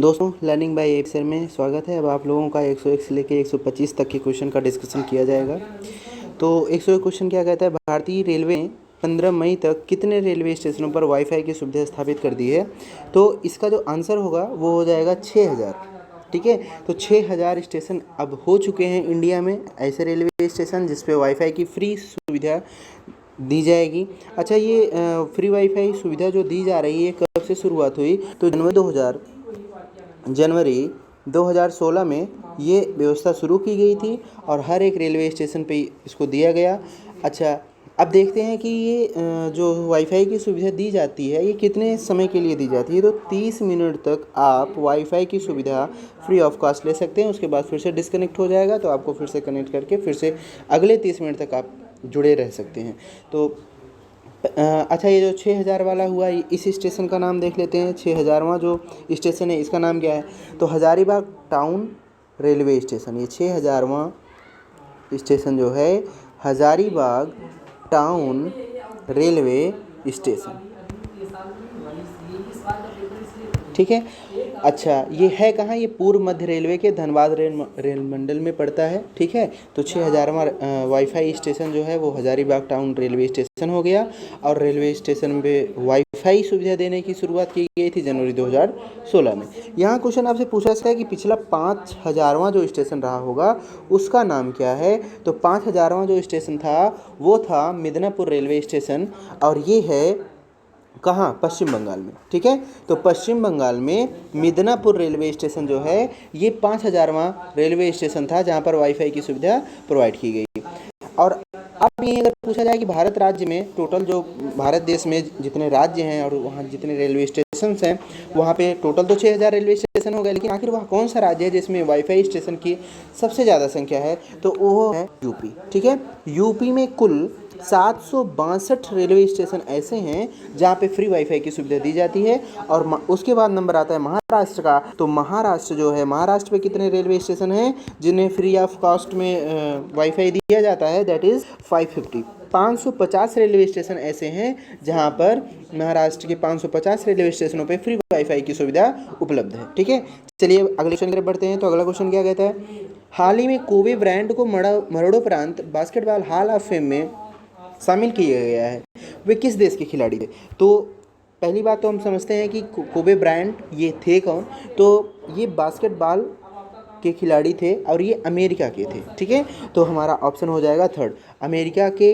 दोस्तों, learning by एप्सर में स्वागत है। अब आप लोगों का 101 से लेकर 125 तक के क्वेश्चन का डिस्कशन किया जाएगा। तो 101 क्वेश्चन क्या कहता है, भारतीय रेलवे ने 15 मई तक कितने रेलवे स्टेशनों पर वाईफाई की सुविधा स्थापित कर दी है। तो इसका जो आंसर होगा वो हो जाएगा 6000। ठीक है, तो 6000 स्टेशन अब हो चुके हैं इंडिया में, ऐसे रेलवे स्टेशन जिस पे वाईफाई की फ्री सुविधा दी जाएगी। अच्छा, ये फ्री वाईफाई सुविधा जो दी जा रही है कब से शुरुआत हुई, तो जनवरी 2016 में ये व्यवस्था शुरू की गई थी और हर एक रेलवे स्टेशन पे इसको दिया गया। अच्छा, अब देखते हैं कि ये जो वाईफाई की सुविधा दी जाती है ये कितने समय के लिए दी जाती है। तो 30 मिनट तक आप वाईफाई की सुविधा फ्री ऑफ कॉस्ट ले सकते हैं। उसके बाद फिर से डिस्कनेक्ट हो जाएगा तो आपको फिर से कनेक्ट करके फिर से अगले 30 मिनट तक आप जुड़े रह सकते हैं। तो अच्छा, ये जो 6000 वाला हुआ इस स्टेशन का नाम देख लेते हैं। 6000वां जो स्टेशन है इसका नाम क्या है, तो हज़ारीबाग टाउन रेलवे स्टेशन। ये 6000वां स्टेशन जो है हज़ारीबाग टाउन रेलवे स्टेशन। ठीक है। अच्छा, ये है कहाँ, ये पूर्व मध्य रेलवे के धनबाद रेल मंडल में पड़ता है। ठीक है, तो 6000वां वाईफाई स्टेशन जो है वो हज़ारीबाग टाउन रेलवे स्टेशन हो गया। और रेलवे स्टेशन में वाईफाई सुविधा देने की शुरुआत की गई थी जनवरी 2016 में। यहाँ क्वेश्चन आपसे पूछा सकता है कि पिछला 5000वां जो स्टेशन रहा होगा उसका नाम क्या है। तो 5000वां जो स्टेशन था वो था मिदनापुर रेलवे स्टेशन, और ये है कहाँ, पश्चिम बंगाल में। ठीक है, तो पश्चिम बंगाल में मिदनापुर रेलवे स्टेशन जो है ये 5000वां रेलवे स्टेशन था जहाँ पर वाईफाई की सुविधा प्रोवाइड की गई। और अब ये अगर पूछा जाए कि भारत राज्य में टोटल जो भारत देश में जितने राज्य हैं और वहाँ जितने रेलवे स्टेशन हैं वहाँ पे टोटल तो 6000 रेलवे स्टेशन हो गए, लेकिन आखिर वह कौन सा राज्य है जिसमें वाईफाई स्टेशन की सबसे ज़्यादा संख्या है, तो वो है यूपी। ठीक है, यूपी में कुल 762 रेलवे स्टेशन ऐसे हैं जहाँ पे फ्री वाईफाई की सुविधा दी जाती है। और उसके बाद नंबर आता है महाराष्ट्र का। तो महाराष्ट्र जो है, महाराष्ट्र में कितने रेलवे स्टेशन हैं जिन्हें फ्री ऑफ कॉस्ट में वाईफाई दिया जाता है, दैट इज़ 550 रेलवे स्टेशन ऐसे हैं जहाँ पर महाराष्ट्र के 550 रेलवे स्टेशनों पे फ्री वाईफाई की सुविधा उपलब्ध है। ठीक है, चलिए अगले क्वेश्चन की तरफ बढ़ते हैं। तो अगला क्वेश्चन क्या कहता है, हाल ही में कोबे ब्रांड को मरणोपरांत बास्केटबॉल हॉल ऑफ फेम में शामिल किया गया है। वे किस देश के खिलाड़ी थे। तो पहली बात तो हम समझते हैं कि कोबे ब्रायंट ये थे कौन, तो ये बास्केटबॉल के खिलाड़ी थे और ये अमेरिका के थे। ठीक है, तो हमारा ऑप्शन हो जाएगा थर्ड, अमेरिका के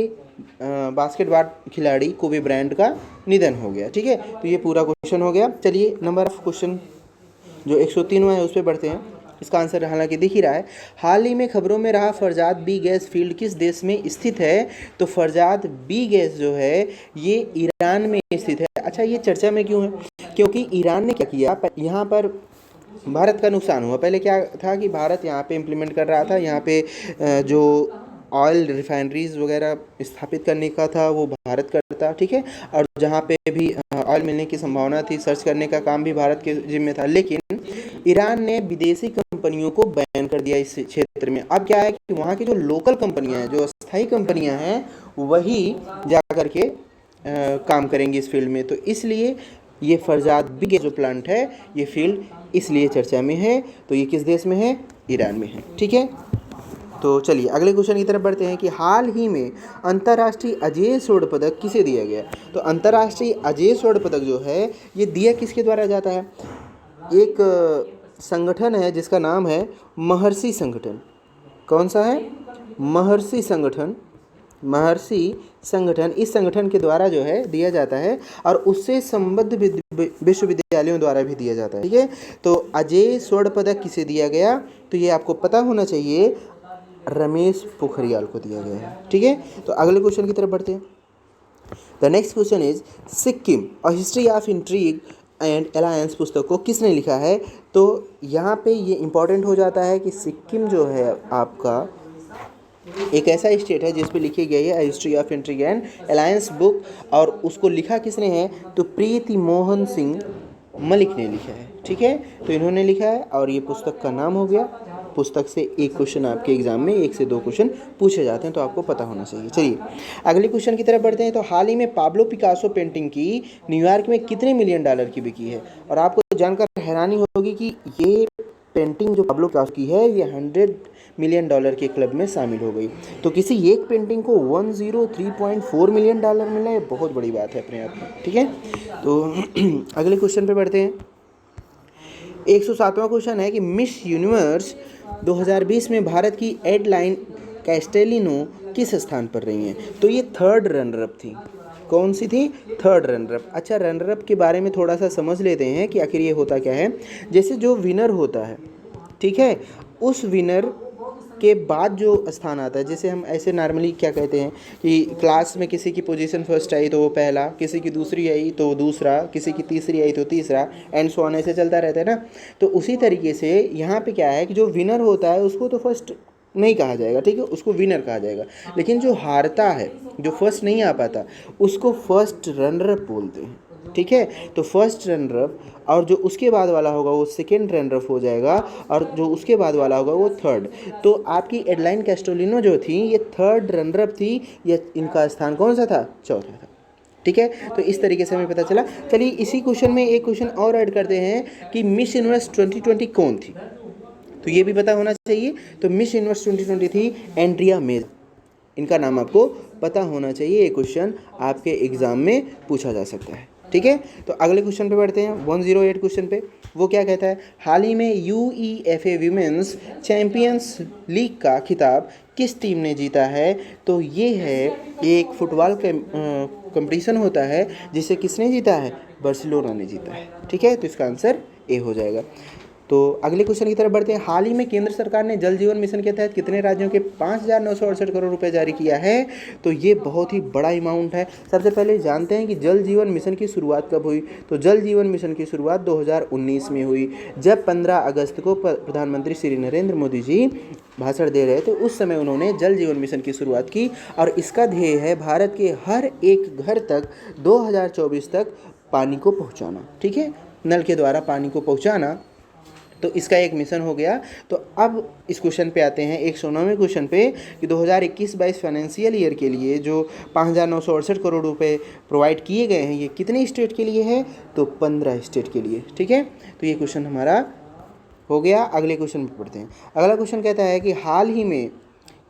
बास्केटबॉल खिलाड़ी कोबे ब्रायंट का निधन हो गया। ठीक है, तो ये पूरा क्वेश्चन हो गया। चलिए नंबर ऑफ क्वेश्चन जो 103वां है उस पर बढ़ते हैं। इसका आंसर हालांकि दिख ही रहा है। हाल ही में खबरों में रहा फरजाद बी गैस फील्ड किस देश में स्थित है। तो फरजाद बी गैस जो है ये ईरान में स्थित है। अच्छा, ये चर्चा में क्यों है, क्योंकि ईरान ने क्या किया, यहाँ पर भारत का नुकसान हुआ। पहले क्या था कि भारत यहाँ पे इम्प्लीमेंट कर रहा था, यहाँ पे जो ऑयल रिफाइनरीज वगैरह स्थापित करने का था वो भारत करता। ठीक है, और जहाँ पे भी ऑयल मिलने की संभावना थी सर्च करने का काम भी भारत के जिम्मे था। लेकिन ईरान ने विदेशी कंपनियों को बैन कर दिया इस क्षेत्र में। अब क्या है कि वहाँ की जो लोकल कंपनियां हैं, जो अस्थायी कंपनियां हैं, वही जा कर के काम करेंगी इस फील्ड में। तो इसलिए ये फरजाद बी जो प्लांट है ये फील्ड इसलिए चर्चा में है। तो ये किस देश में है, ईरान में है। ठीक है, तो चलिए अगले क्वेश्चन की तरफ बढ़ते हैं कि हाल ही में अंतर्राष्ट्रीय अजेय स्वर्ण पदक किसे दिया गया। तो अंतर्राष्ट्रीय अजेय स्वर्ण पदक जो है ये दिया किसके द्वारा जाता है, एक संगठन है जिसका नाम है महर्षि संगठन। कौन सा है, महर्षि संगठन। महर्षि संगठन, इस संगठन के द्वारा जो है दिया जाता है और उससे संबद्ध विश्वविद्यालयों द्वारा भी दिया जाता है। ठीक है, तो अजेय स्वर्ण पदक किसे दिया गया, तो ये आपको पता होना चाहिए, रमेश पोखरियाल को दिया गया है। ठीक है, तो अगले क्वेश्चन की तरफ बढ़ते हैं। The next question is Sikkim a history of intrigue and alliance पुस्तक को किसने लिखा है। तो यहाँ पे ये इम्पॉर्टेंट हो जाता है कि सिक्किम जो है आपका एक ऐसा स्टेट है जिस पे लिखी गई है history of intrigue and alliance book, और उसको लिखा किसने है, तो प्रीति मोहन सिंह मलिक ने लिखा है। ठीक है, तो इन्होंने लिखा है और ये पुस्तक का नाम हो गया। पुस्तक से एक क्वेश्चन आपके एग्जाम में 1 से 2 क्वेश्चन पूछे जाते हैं, तो आपको पता होना चाहिए। चलिए अगले क्वेश्चन की तरफ बढ़ते हैं। तो हाल ही में पाब्लो पिकासो पेंटिंग की न्यूयॉर्क में कितने $1 मिलियन की बिकी है। और आपको जानकर हैरानी होगी कि ये पेंटिंग जो पाब्लो पिकासो की है ये $100 मिलियन के क्लब में शामिल हो गई। तो किसी एक पेंटिंग को $103.4 मिलियन मिला, ये बहुत बड़ी बात है अपने आप में, ठीक है। तो अगले क्वेश्चन पे बढ़ते हैं। 107वां क्वेश्चन है कि मिस यूनिवर्स 2020 में भारत की एडलाइन कैस्टेलिनो किस स्थान पर रही हैं? तो ये थर्ड रनर अप थी। कौन सी थी? Third runner up. अच्छा, रनर अप के बारे में थोड़ा सा समझ लेते हैं कि आखिर ये होता क्या है। जैसे जो विनर होता है, ठीक है, उस विनर के बाद जो स्थान आता है, जैसे हम ऐसे नॉर्मली क्या कहते हैं कि क्लास में किसी की पोजीशन फर्स्ट आई तो वो पहला, किसी की दूसरी आई तो दूसरा, किसी की तीसरी आई तो तीसरा, एंड सो ऑन, ऐसे चलता रहता है ना। तो उसी तरीके से यहाँ पे क्या है कि जो विनर होता है उसको तो फर्स्ट नहीं कहा जाएगा, ठीक है, उसको विनर कहा जाएगा। लेकिन जो हारता है, जो फर्स्ट नहीं आ पाता, उसको फर्स्ट रनर अप बोलते हैं, ठीक है। तो फर्स्ट रनर अप, और जो उसके बाद वाला होगा वो सेकेंड रनर अप हो जाएगा, और जो उसके बाद वाला होगा वो थर्ड। तो आपकी एडलाइन कैस्टेलिनो जो थी ये थर्ड रनर अप थी, ये इनका स्थान कौन सा था? चौथा था, ठीक है। तो इस तरीके से हमें पता चला। चलिए इसी क्वेश्चन में एक क्वेश्चन और ऐड करते हैं कि मिस यूनिवर्स 2020 कौन थी, तो ये भी पता होना चाहिए। तो मिस यूनिवर्स 2020 थी एंड्रिया मेज, इनका नाम आपको पता होना चाहिए। ये क्वेश्चन आपके एग्जाम में पूछा जा सकता है, ठीक है। तो अगले क्वेश्चन पे बढ़ते हैं, 108 क्वेश्चन पे। वो क्या कहता है? हाल ही में UEFA विमेंस चैंपियंस लीग का खिताब किस टीम ने जीता है? तो ये है एक फुटबॉल कंपटीशन होता है जिसे किसने जीता है? बार्सिलोना ने जीता है, ठीक है। तो इसका आंसर ए हो जाएगा। तो अगले क्वेश्चन की तरफ बढ़ते हैं। हाल ही में केंद्र सरकार ने जल जीवन मिशन के तहत कितने राज्यों के 5,968 करोड़ रुपए जारी किया है? तो ये बहुत ही बड़ा अमाउंट है। सबसे पहले जानते हैं कि जल जीवन मिशन की शुरुआत कब हुई। तो जल जीवन मिशन की शुरुआत 2019 में हुई, जब 15 अगस्त को प्रधानमंत्री श्री नरेंद्र मोदी जी भाषण दे रहे थे। उस समय उन्होंने जल जीवन मिशन की शुरुआत की, और इसका ध्येय है भारत के हर एक घर तक 2024 तक पानी को पहुँचाना, ठीक है, नल के द्वारा पानी को पहुँचाना। तो इसका एक मिशन हो गया। तो अब इस क्वेश्चन पे आते हैं, 109वें क्वेश्चन पे, कि 2021-22 फाइनेंशियल ईयर के लिए जो 5,968 करोड़ रुपए प्रोवाइड किए गए हैं, ये कितने स्टेट के लिए है? तो 15 स्टेट के लिए, ठीक है। तो ये क्वेश्चन हमारा हो गया। अगले क्वेश्चन पे पढ़ते हैं। अगला क्वेश्चन कहता है कि हाल ही में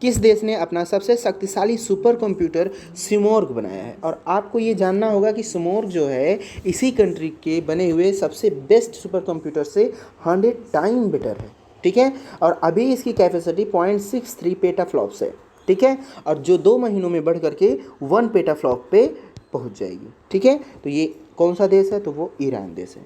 किस देश ने अपना सबसे शक्तिशाली सुपर कंप्यूटर सिमोर्ग बनाया है? और आपको ये जानना होगा कि सिमोर्ग जो है इसी कंट्री के बने हुए सबसे बेस्ट सुपर कंप्यूटर से 100 टाइम बेटर है, ठीक है। और अभी इसकी कैपेसिटी 0.63 पेटाफ्लॉप्स है, ठीक है, और जो 2 महीनों में बढ़ करके 1 पेटाफ्लॉप पे पहुंच जाएगी, ठीक है। तो ये कौन सा देश है? तो वो ईरान देश है,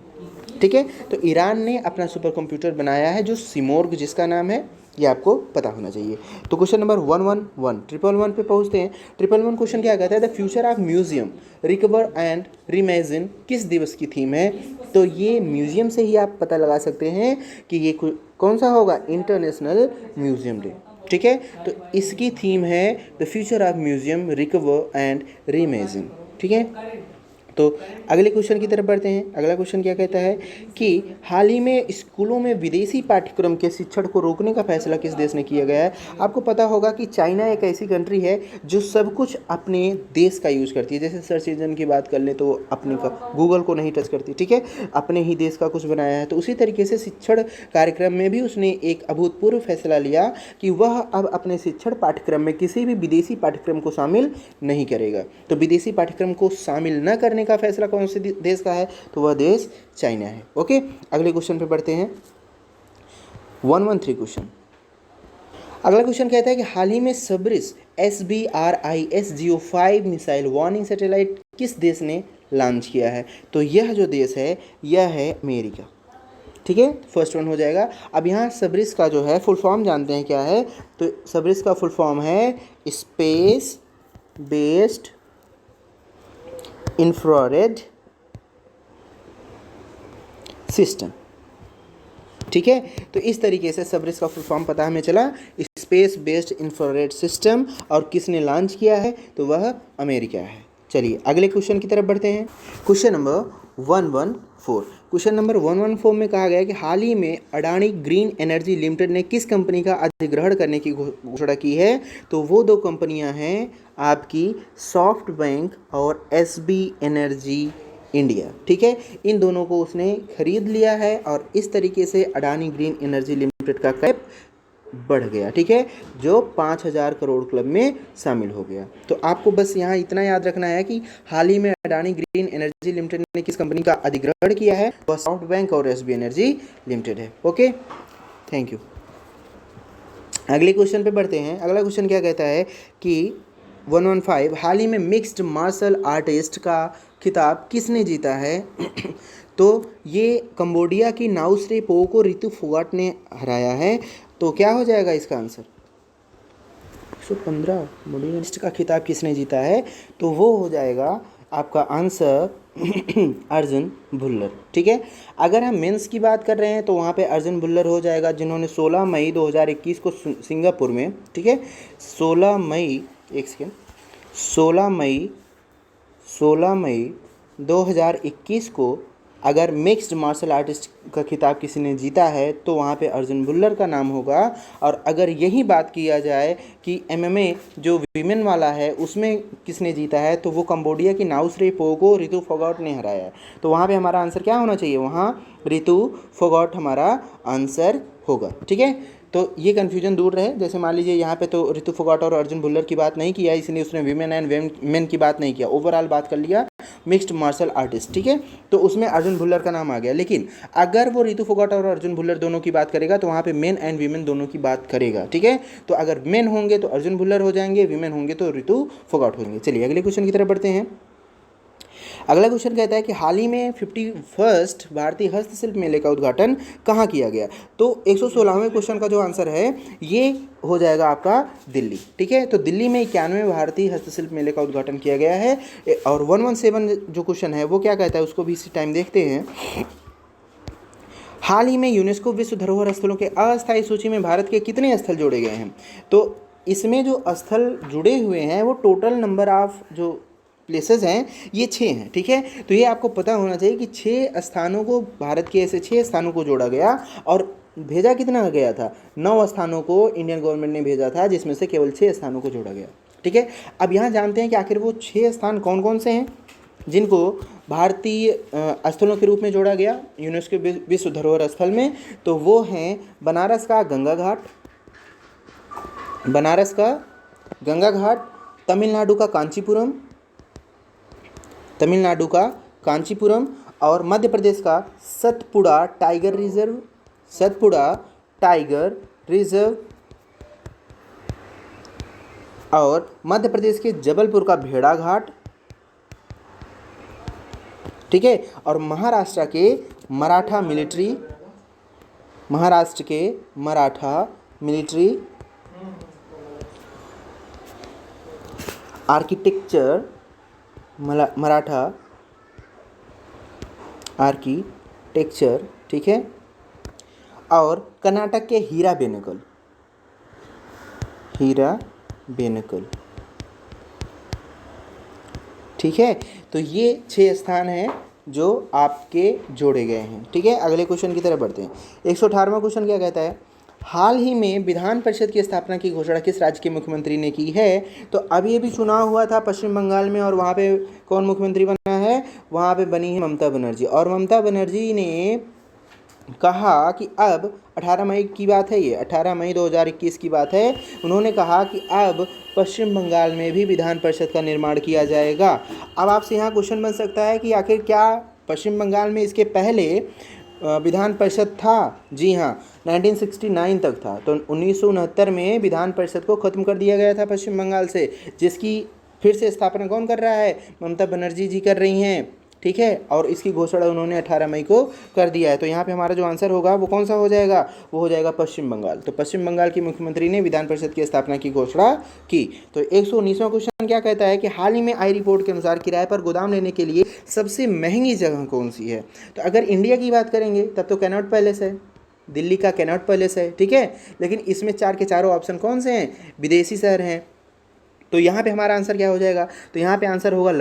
ठीक है। तो ईरान ने अपना सुपर कंप्यूटर बनाया है जो सिमोर्ग जिसका नाम है, ये आपको पता होना चाहिए। तो क्वेश्चन नंबर 111 पे पहुंचते हैं। 111 क्वेश्चन क्या कहता है? The future of museum recover and reimagine किस दिवस की थीम है? तो ये म्यूजियम से ही आप पता लगा सकते हैं कि ये कौन सा होगा? इंटरनेशनल म्यूजियम डे, ठीक है। तो इसकी थीम है the future of museum recover and reimagine, ठीक है। तो अगले क्वेश्चन की तरफ बढ़ते हैं। अगला क्वेश्चन क्या कहता है कि हाल ही में स्कूलों में विदेशी पाठ्यक्रम के शिक्षण को रोकने का फैसला किस देश ने किया गया है? आपको पता होगा कि चाइना एक ऐसी कंट्री है जो सब कुछ अपने देश का यूज़ करती है। जैसे सर्च इंजन की बात कर लें तो अपने का गूगल को नहीं टच करती, ठीक है, अपने ही देश का कुछ बनाया है। तो उसी तरीके से शिक्षण कार्यक्रम में भी उसने एक अभूतपूर्व फैसला लिया कि वह अब अपने शिक्षण पाठ्यक्रम में किसी भी विदेशी पाठ्यक्रम को शामिल नहीं करेगा। तो विदेशी पाठ्यक्रम को शामिल न करने का फैसला कौन से देश का है? तो वह देश चाइना है, ओके। अगले क्वेश्चन पे बढ़ते हैं, 113 क्वेश्चन। अगला क्वेश्चन कहता है कि हाल ही में सबरिस SBRIS GEO-5 missile warning satellite किस देश ने लॉन्च किया है? तो यह जो देश है यह है अमेरिका, ठीक है। फर्स्ट वन हो जाएगा। अब यहाँ सबरिस का जो है फुल फॉर्म जानते हैं क्या है? तो सबरिस का फुल फॉर्म है स्पेस बेस्ड इंफ्रारेड सिस्टम, ठीक है। तो इस तरीके से सबरिस का फुल फॉर्म पता हमें चला, स्पेस बेस्ड इंफ्रारेड सिस्टम, और किसने लॉन्च किया है? तो वह अमेरिका है। चलिए अगले क्वेश्चन की तरफ बढ़ते हैं। Question number 114। क्वेश्चन नंबर 114 में कहा गया है कि हाल ही में अडानी ग्रीन एनर्जी लिमिटेड ने किस कंपनी का अधिग्रहण करने की घोषणा की है? तो वो 2 कंपनियां हैं आपकी सॉफ्ट बैंक और SB एनर्जी इंडिया, ठीक है। इन दोनों को उसने खरीद लिया है और इस तरीके से अडानी ग्रीन एनर्जी लिमिटेड का कैप बढ़ गया, ठीक है, जो 5,000 करोड़ क्लब में शामिल हो गया। तो आपको बस यहाँ इतना याद रखना है कि हाल ही में अडानी ग्रीन एनर्जी लिमिटेड ने किस कंपनी का अधिग्रहण किया है, वह सॉफ्ट बैंक और एसबी एनर्जी लिमिटेड है। Okay, thank you. अगले क्वेश्चन पे बढ़ते हैं। अगला क्वेश्चन क्या कहता है कि 115 हाल ही में मिक्स्ड मार्शल आर्टिस्ट का खिताब किसने जीता है? तो ये कंबोडिया की नाउसरे पो को रितु फोगाट ने हराया है। तो क्या हो जाएगा इसका आंसर? 115 मोडिस्ट का खिताब किसने जीता है? तो वो हो जाएगा आपका आंसर अर्जुन भुल्लर, ठीक है। अगर हम मेंस की बात कर रहे हैं तो वहाँ पे अर्जुन भुल्लर हो जाएगा, जिन्होंने 16 मई 2021 को सिंगापुर में, ठीक है, 16 मई 16 मई 2021 को अगर मिक्स्ड मार्शल आर्टिस्ट का खिताब किसी ने जीता है तो वहाँ पे अर्जुन भुल्लर का नाम होगा। और अगर यही बात किया जाए कि एमएमए जो वीमेन वाला है उसमें किसने जीता है, तो वो कंबोडिया की नाउसरे पो को रितु फोगाट ने हराया है। तो वहाँ पे हमारा आंसर क्या होना चाहिए? वहाँ रितु फोगाट हमारा आंसर होगा, ठीक है। तो ये कन्फ्यूजन दूर रहे। जैसे मान लीजिए यहाँ पे तो रितु फोगाट और अर्जुन भुल्लर की बात नहीं किया, इसलिए उसने वीमेन एंड मेन की बात नहीं किया, ओवरऑल बात कर लिया मिक्स्ड मार्शल आर्टिस्ट, ठीक है। तो उसमें अर्जुन भुल्लर का नाम आ गया। लेकिन अगर वो रितु फोगाट और अर्जुन भुल्लर दोनों की बात करेगा तो वहाँ पे मेन एंड वीमेन दोनों की बात करेगा, ठीक है। तो अगर मेन होंगे तो अर्जुन भुल्लर हो जाएंगे, वीमेन होंगे तो रितु फोगाट हो जाएंगे। चलिए अगले क्वेश्चन की तरफ बढ़ते हैं। अगला क्वेश्चन कहता है कि हाल ही में 51st भारतीय हस्तशिल्प मेले का उद्घाटन कहाँ किया गया? तो 116वें क्वेश्चन का जो आंसर है ये हो जाएगा आपका दिल्ली, ठीक है। तो दिल्ली में 91वें भारतीय हस्तशिल्प मेले का उद्घाटन किया गया है। और 117 जो क्वेश्चन है वो क्या कहता है, उसको भी इसी टाइम देखते हैं। हाल ही में यूनेस्को विश्व धरोहर स्थलों के अस्थायी सूची में भारत के कितने स्थल जोड़े गए हैं? तो इसमें जो स्थल जुड़े हुए हैं वो टोटल नंबर ऑफ जो प्लेसेस हैं ये 6 हैं, ठीक है। तो ये आपको पता होना चाहिए कि 6 स्थानों को, भारत के ऐसे 6 स्थानों को जोड़ा गया। और भेजा कितना गया था? 9 स्थानों को इंडियन गवर्नमेंट ने भेजा था, जिसमें से केवल 6 स्थानों को जोड़ा गया, ठीक है। अब यहाँ जानते हैं कि आखिर वो 6 स्थान कौन कौन से हैं जिनको भारतीय स्थलों के रूप में जोड़ा गया यूनेस्को विश्व धरोहर स्थल में। तो वो हैं बनारस का गंगा घाट, तमिलनाडु का कांचीपुरम और मध्य प्रदेश का सतपुड़ा टाइगर रिजर्व और मध्य प्रदेश के जबलपुर का भेड़ा घाट, ठीक है। और महाराष्ट्र के Maratha military architecture, Maratha architecture, ठीक है। और कर्नाटक के हीरा बेनकल, ठीक है। तो ये 6 स्थान हैं जो आपके जोड़े गए हैं, ठीक है। अगले क्वेश्चन की तरफ बढ़ते हैं। 118वां क्वेश्चन क्या कहता है? हाल ही में विधान परिषद की स्थापना की घोषणा किस राज्य के मुख्यमंत्री ने की है? तो अभी अभी चुनाव हुआ था पश्चिम बंगाल में, और वहाँ पे कौन मुख्यमंत्री बना है? वहाँ पे बनी है ममता बनर्जी। और ममता बनर्जी ने कहा कि अब 18 मई की बात है, ये 18 मई 2021 की बात है, उन्होंने कहा कि अब पश्चिम बंगाल में भी विधान परिषद का निर्माण किया जाएगा। अब आपसे यहाँ क्वेश्चन बन सकता है कि आखिर क्या पश्चिम बंगाल में इसके पहले विधान परिषद था? जी हाँ, 1969 तक था। तो 1969 में विधान परिषद को ख़त्म कर दिया गया था पश्चिम बंगाल से, जिसकी फिर से स्थापना कौन कर रहा है? ममता बनर्जी जी कर रही हैं, ठीक है। और इसकी घोषणा उन्होंने 18 मई को कर दिया है। तो यहाँ पे हमारा जो आंसर होगा वो कौन सा हो जाएगा? वो हो जाएगा पश्चिम बंगाल। तो पश्चिम बंगाल के मुख्यमंत्री ने विधान परिषद की स्थापना की घोषणा की। तो 119वां क्वेश्चन क्या कहता है कि हाल ही में आई रिपोर्ट के अनुसार किराए पर गोदाम लेने के लिए सबसे महंगी जगह कौन सी है? तो अगर इंडिया की बात करेंगे तब तो कैनॉट पैलेस है, दिल्ली का कैनॉट पैलेस है, ठीक है। लेकिन इसमें 4 के चारों ऑप्शन कौन से हैं? विदेशी शहर हैं। तो यहाँ पे हमारा आंसर क्या हो जाएगा? तो यहाँ पे आंसर होगा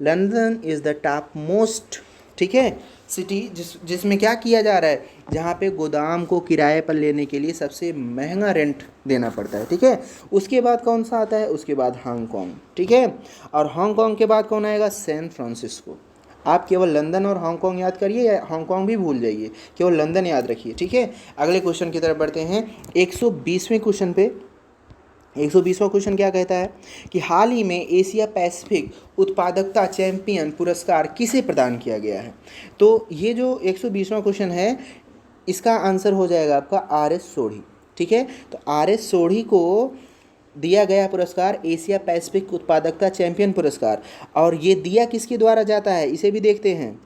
London is the top most, ठीक है, सिटी जिसमें क्या किया जा रहा है, जहाँ पे गोदाम को किराए पर लेने के लिए सबसे महंगा रेंट देना पड़ता है, ठीक है। उसके बाद कौन सा आता है? उसके बाद हांगकांग, ठीक है। और हांगकांग के बाद कौन आएगा? San Francisco. आप केवल लंदन और हांगकांग याद करिए या हांगकांग भी भूल जाइए, केवल लंदन याद रखिए, ठीक है। अगले क्वेश्चन की तरफ बढ़ते हैं। 120वें क्वेश्चन पे 120वां क्वेश्चन क्या कहता है कि हाल ही में एशिया पैसिफिक उत्पादकता चैंपियन पुरस्कार किसे प्रदान किया गया है। तो ये जो 120वां क्वेश्चन है, इसका आंसर हो जाएगा आपका आर एस सोढ़ी, ठीक है। तो आर एस सोढ़ी को दिया गया पुरस्कार एशिया पैसिफिक उत्पादकता चैंपियन पुरस्कार, और ये दिया किसके द्वारा जाता है इसे भी देखते हैं।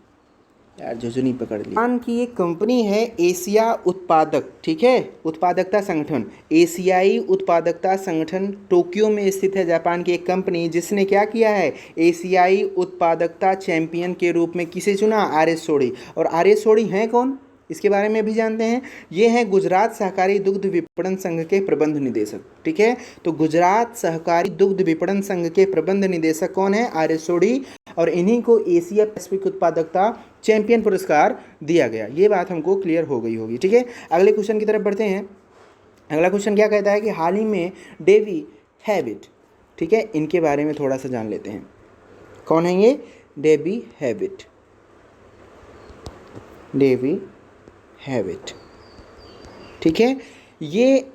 यार जो नहीं पकड़ ली। जापान की एक कंपनी है एशिया उत्पादक, ठीक है, उत्पादकता संगठन, एशियाई उत्पादकता संगठन टोक्यो में स्थित है जापान की एक कंपनी, जिसने क्या किया है, एशियाई उत्पादकता चैंपियन के रूप में किसे चुना, आर एस सोढ़ी। और आर एस सोढ़ी हैं कौन, इसके बारे में भी जानते हैं। ये हैं गुजरात सहकारी दुग्ध विपणन संघ के प्रबंध निदेशक, ठीक है। तो गुजरात सहकारी दुग्ध विपणन संघ के प्रबंध निदेशक कौन है, आर एस सोढ़ी, और इन्हीं को एशिया पैसिफिक उत्पादकता चैंपियन पुरस्कार दिया गया। ये बात हमको क्लियर हो गई होगी, ठीक है। अगले क्वेश्चन की तरफ बढ़ते हैं। अगला क्वेश्चन क्या कहता है कि हाल ही में डेवी हैविट, ठीक है, इनके बारे में थोड़ा सा जान लेते हैं। कौन है ये, डेवी हैविट, डेवी हैविट, ठीक है। ये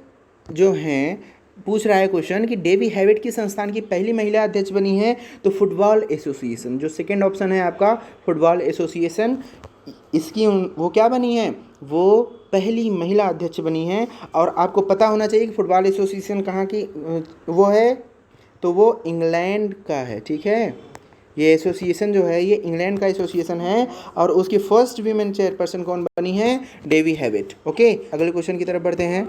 जो हैं पूछ रहा है क्वेश्चन कि डेवी हैविट की संस्थान की पहली महिला अध्यक्ष बनी है, तो फुटबॉल एसोसिएशन, जो सेकंड ऑप्शन है आपका फुटबॉल एसोसिएशन, इसकी वो क्या बनी है, वो पहली महिला अध्यक्ष बनी है। और आपको पता होना चाहिए कि फुटबॉल एसोसिएशन कहाँ की वो है, तो वो इंग्लैंड का है, ठीक है। ये एसोसिएशन जो है ये इंग्लैंड का एसोसिएशन है, और उसकी फर्स्ट वीमेन चेयरपर्सन कौन बनी है, डेवी हैविट, ओके। अगले क्वेश्चन की तरफ बढ़ते हैं।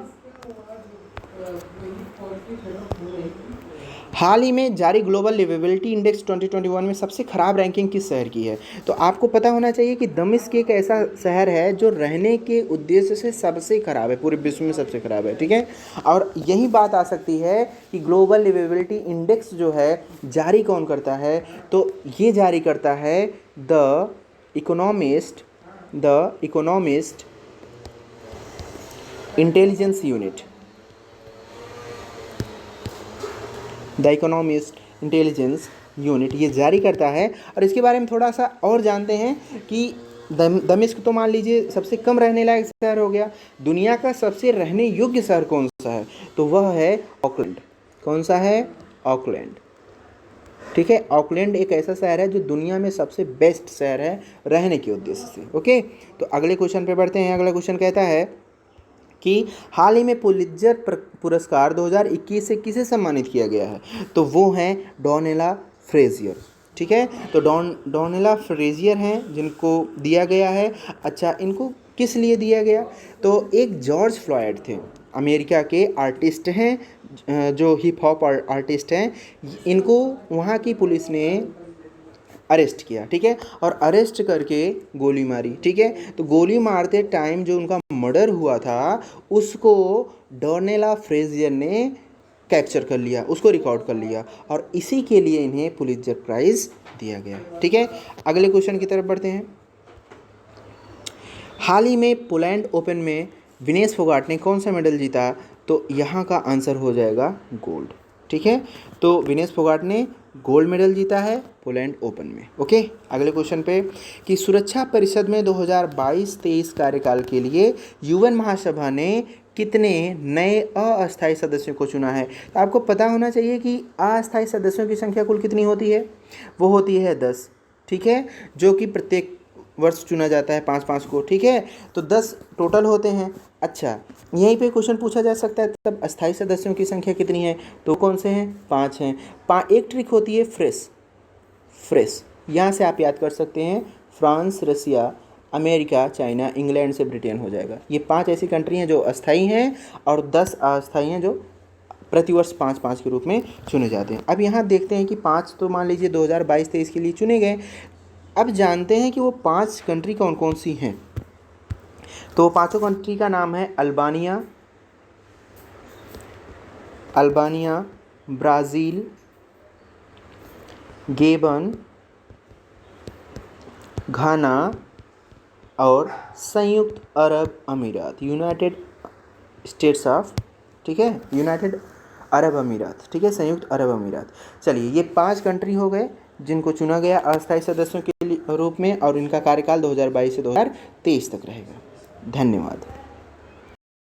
हाल ही में जारी ग्लोबल लिवेबिलिटी इंडेक्स 2021 में सबसे खराब रैंकिंग किस शहर की है। तो आपको पता होना चाहिए कि दमिश्क एक ऐसा शहर है जो रहने के उद्देश्य से सबसे खराब है, पूरे विश्व में सबसे खराब है, ठीक है। और यही बात आ सकती है कि ग्लोबल लिवेबिलिटी इंडेक्स जो है जारी कौन करता है, तो ये जारी करता है the economist intelligence unit, the economist intelligence unit ये जारी करता है। और इसके बारे में थोड़ा सा और जानते हैं कि दमिश्क तो मान लीजिए सबसे कम रहने लायक शहर हो गया, दुनिया का सबसे रहने योग्य शहर कौन सा है, तो वह है ऑकलैंड। कौन सा है, ऑकलैंड, ठीक है। ऑकलैंड एक ऐसा शहर है जो दुनिया में सबसे बेस्ट शहर है रहने के उद्देश्य से, ओके। तो अगले क्वेश्चन पे बढ़ते हैं। अगला क्वेश्चन कहता है कि हाल ही में पुलित्जर पुरस्कार 2021 से किसे सम्मानित किया गया है, तो वो हैं डोनेला फ्रेजियर, ठीक है। तो डोनेला फ्रेजियर हैं जिनको दिया गया है। अच्छा, इनको किस लिए दिया गया, तो एक जॉर्ज फ्लॉयड थे, अमेरिका के आर्टिस्ट हैं, जो हिप हॉप आर्टिस्ट हैं, इनको वहाँ की पुलिस ने अरेस्ट किया, ठीक है, और अरेस्ट करके गोली मारी, ठीक है। तो गोली मारते टाइम जो उनका मर्डर हुआ था उसको डोनेला फ्रेजियर ने कैप्चर कर लिया, उसको रिकॉर्ड कर लिया, और इसी के लिए इन्हें पुलित्जर प्राइज़ दिया गया, ठीक है। अगले क्वेश्चन की तरफ बढ़ते हैं। हाल ही में पोलैंड ओपन में विनेश फोगाट ने कौन सा मेडल जीता, तो यहाँ का आंसर हो जाएगा गोल्ड, ठीक है। तो विनेश फोगाट ने गोल्ड मेडल जीता है पोलैंड ओपन में, ओके। अगले क्वेश्चन पे कि सुरक्षा परिषद में 2022-23 कार्यकाल के लिए यूएन महासभा ने कितने नए अस्थायी सदस्यों को चुना है। तो आपको पता होना चाहिए कि अस्थायी सदस्यों की संख्या कुल कितनी होती है, वो होती है 10, ठीक है, जो कि प्रत्येक वर्ष चुना जाता है 5-5 को, ठीक है। तो 10 टोटल होते हैं। अच्छा, यहीं पे क्वेश्चन पूछा जा सकता है तब अस्थायी सदस्यों की संख्या कितनी है, तो कौन से हैं, 5 हैं। एक ट्रिक होती है फ्रेश, यहाँ से आप याद कर सकते हैं, फ्रांस, रसिया, अमेरिका, चाइना, इंग्लैंड से ब्रिटेन हो जाएगा। ये 5 ऐसी कंट्री हैं जो अस्थायी हैं और 10 अस्थायी हैं जो प्रतिवर्ष 5-5 के रूप में चुने जाते हैं। अब यहाँ देखते हैं कि 5 तो मान लीजिए 2022-23 के लिए चुने गए। अब जानते हैं कि वो 5 कंट्री कौन कौन सी हैं। तो 5 कंट्री का नाम है अल्बानिया, ब्राज़ील, गेबन, घाना और संयुक्त अरब अमीरात, यूनाइटेड स्टेट्स ऑफ, ठीक है, यूनाइटेड अरब अमीरात, ठीक है, संयुक्त अरब अमीरात। चलिए, ये 5 कंट्री हो गए जिनको चुना गया अस्थायी सदस्यों के लिए रूप में, और इनका कार्यकाल 2022 से 2023 तक रहेगा। धन्यवाद।